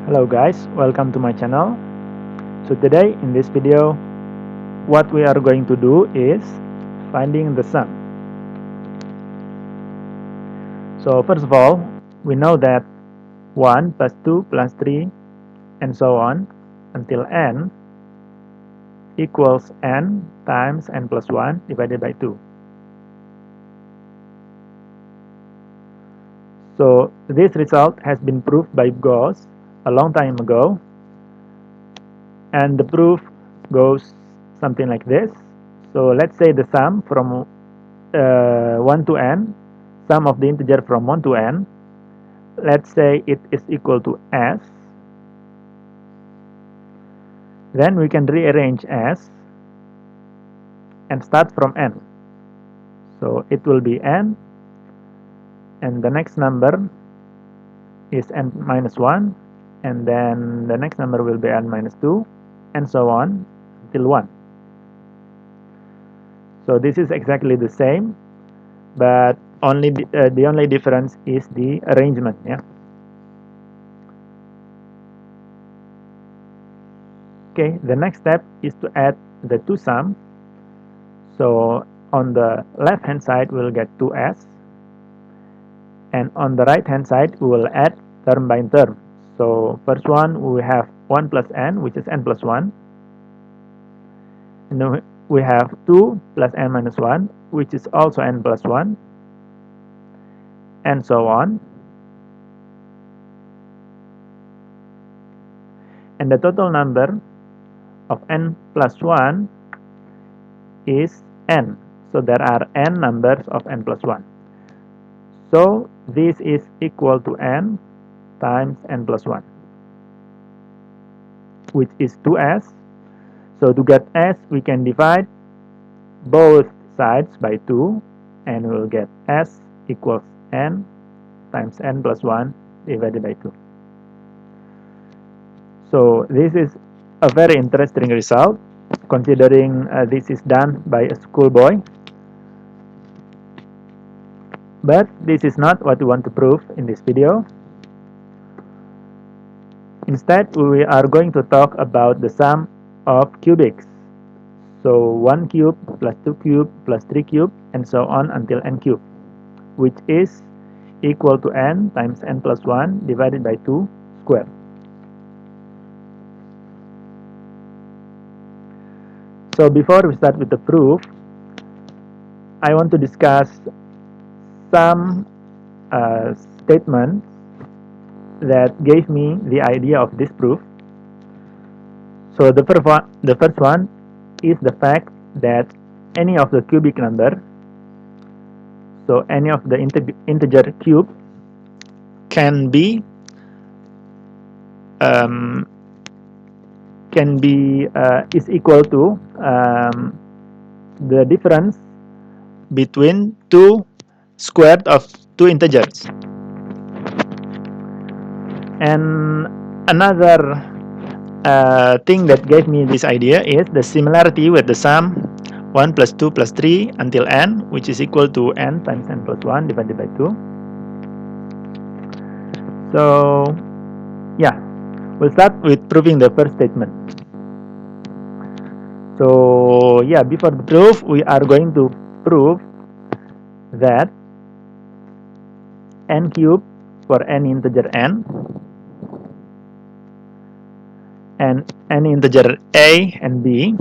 Hello guys, welcome to my channel. So today in this video, what we are going to do is finding the sum. So first of all, we know that 1 plus 2 plus 3 and so on until n equals n times n plus 1 divided by 2. So this result has been proved by Gauss a long time ago, and the proof goes something like this. So let's say the sum from 1 to n, sum of the integer from 1 to n, let's say it is equal to s. Then we can rearrange s and start from n. So it will be n, and the next number is n minus 1, and then the next number will be n minus 2, and so on until 1. So this is exactly the same, but the only difference is the arrangement. Yeah. Okay. The next step is to add the two sums. So on the left hand side we'll get 2s, and on the right hand side we will add term by term. So first one we have 1 plus n, which is n plus 1, and then we have 2 plus n minus 1, which is also n plus 1, and so on. And the total number of n plus 1 is n. So there are n numbers of n plus 1. So this is equal to n times n plus 1, which is 2s. So to get s, we can divide both sides by 2, and we'll get s equals n times n plus 1 divided by 2. So this is a very interesting result, considering this is done by a schoolboy. But this is not what we want to prove in this video. Instead, we are going to talk about the sum of cubics. So 1 cube plus 2 cube plus 3 cube and so on until n cube, which is equal to n times n plus 1 divided by 2 squared. So before we start with the proof, I want to discuss some statements that gave me the idea of this proof. So the first one is the fact that any of the cubic number, so any of the integer cube, can be is equal to the difference between two squared of two integers. And another thing that gave me this idea is the similarity with the sum 1 plus 2 plus 3 until n, which is equal to n times n plus 1 divided by 2. So yeah, we'll start with proving the first statement. So yeah, before the proof, we are going to prove that n cubed for any integer n and any integer a and b,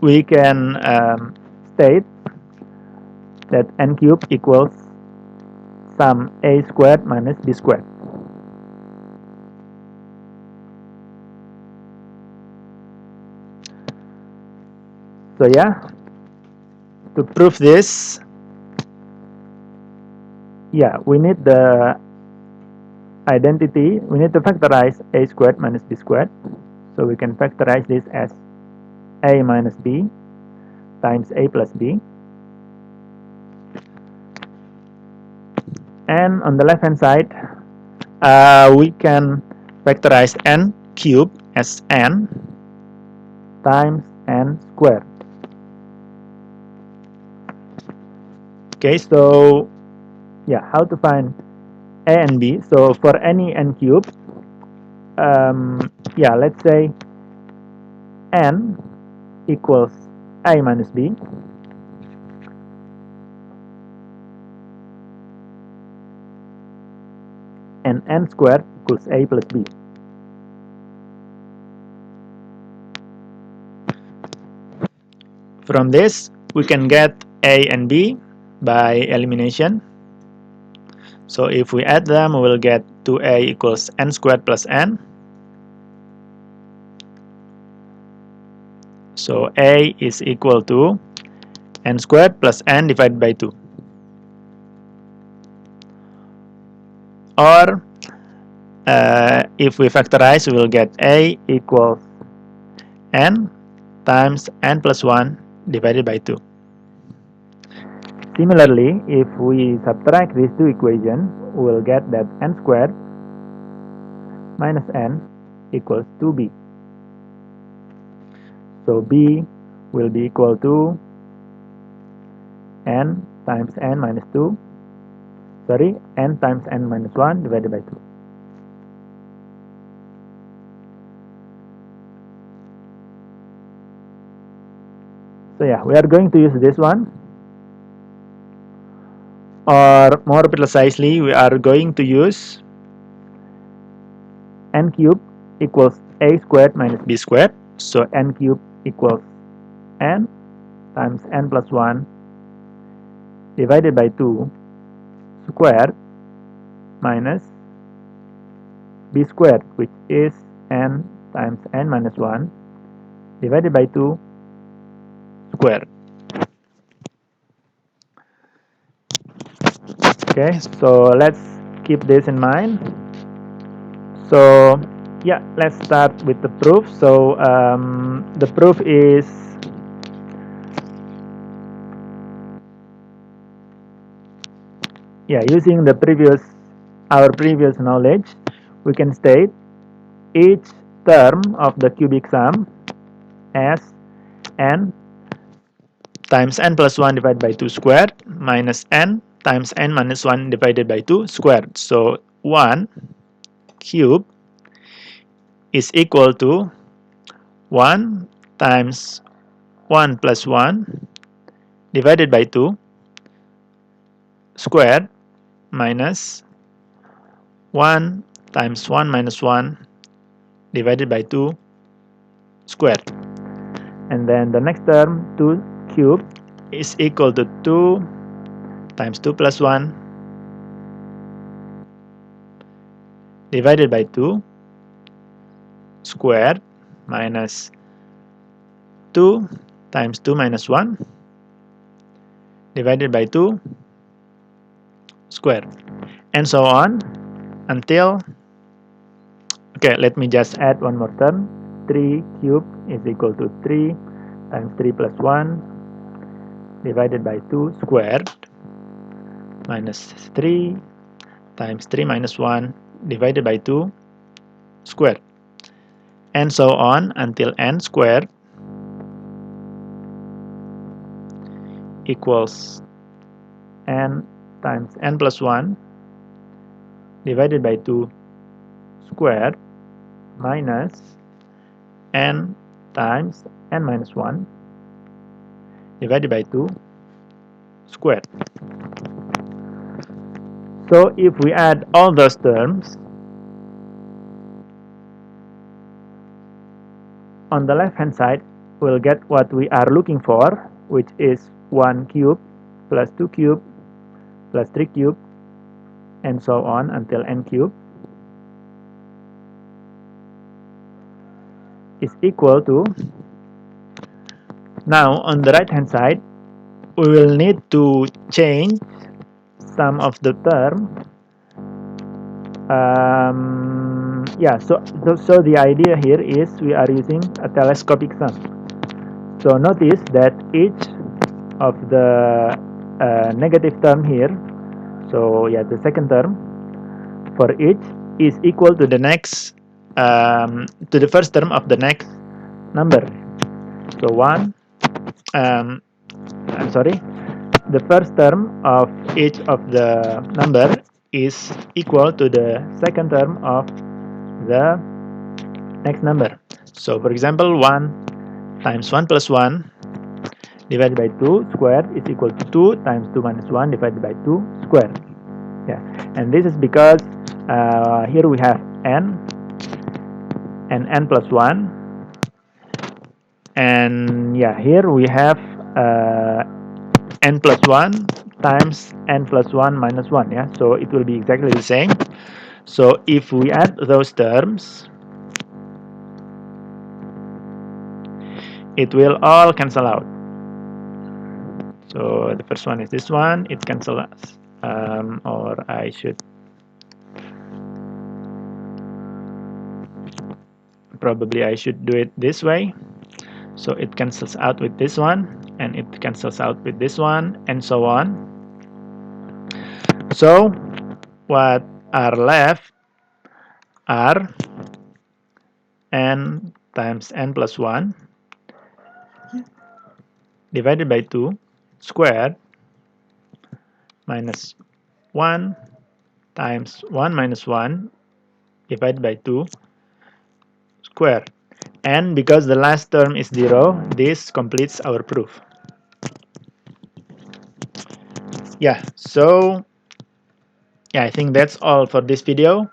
we can state that n cubed equals sum a squared minus b squared. So yeah, to prove this, yeah, we need the identity. We need to factorize a squared minus b squared. So we can factorize this as a minus b times a plus b. And on the left hand side, we can factorize n cubed as n times n squared. Okay, so yeah, how to find a and b? So for any n cubed, yeah, let's say n equals a minus b, and n squared equals a plus b. From this, we can get a and b by elimination. So if we add them, we will get 2a equals n squared plus n. So a is equal to n squared plus n divided by 2. Or if we factorize, we will get a equals n times n plus 1 divided by 2. Similarly, if we subtract these two equations, we will get that n squared minus n equals 2b. So b will be equal to n times n minus 2, sorry, n times n minus 1 divided by 2. So yeah, we are going to use this one. Or more precisely, we are going to use n cubed equals a squared minus b squared. So n cubed equals n times n plus 1 divided by 2 squared minus b squared, which is n times n minus 1 divided by 2 squared. Okay, so let's keep this in mind. So yeah, let's start with the proof. So the proof is using our previous knowledge, we can state each term of the cubic sum as n times n plus 1 divided by 2 squared minus n times n minus 1 divided by 2 squared. So 1 cubed is equal to 1 times 1 plus 1 divided by 2 squared minus 1 times 1 minus 1 divided by 2 squared. And then the next term, 2 cubed, is equal to 2 times 2 plus 1 divided by 2 squared minus 2 times 2 minus 1 divided by 2 squared, and so on until, okay, let me just add one more term. 3 cubed is equal to 3 times 3 plus 1 divided by 2 squared minus 3 times 3 minus 1 divided by 2 squared, and so on until n squared equals n times n plus 1 divided by 2 squared minus n times n minus 1 divided by 2 squared. So if we add all those terms, on the left hand side we'll get what we are looking for, which is 1 cubed plus 2 cubed plus 3 cubed, and so on until n cubed is equal to, now on the right hand side we will need to change some of the term. So the idea here is we are using a telescopic sum. So notice that each of the negative term here, so yeah, the second term for each is equal to the next to the first term of the next number. So the first term of each of the number is equal to the second term of the next number. So for example, 1 times 1 plus 1 divided by 2 squared is equal to 2 times 2 minus 1 divided by 2 squared. Yeah, and this is because here we have n and n plus 1, and yeah, here we have n plus 1 times n plus 1 minus 1. Yeah, so it will be exactly the same. So if we add those terms, it will all cancel out. So the first one is this one, it cancels, or I should do it this way. So it cancels out with this one, and it cancels out with this one, and so on. So what are left are n times n plus 1 divided by 2 squared minus 1 times 1 minus 1 divided by 2 squared. And because the last term is 0, this completes our proof. Yeah, so yeah, I think that's all for this video.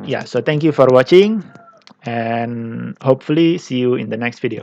Yeah, so thank you for watching, and hopefully see you in the next video.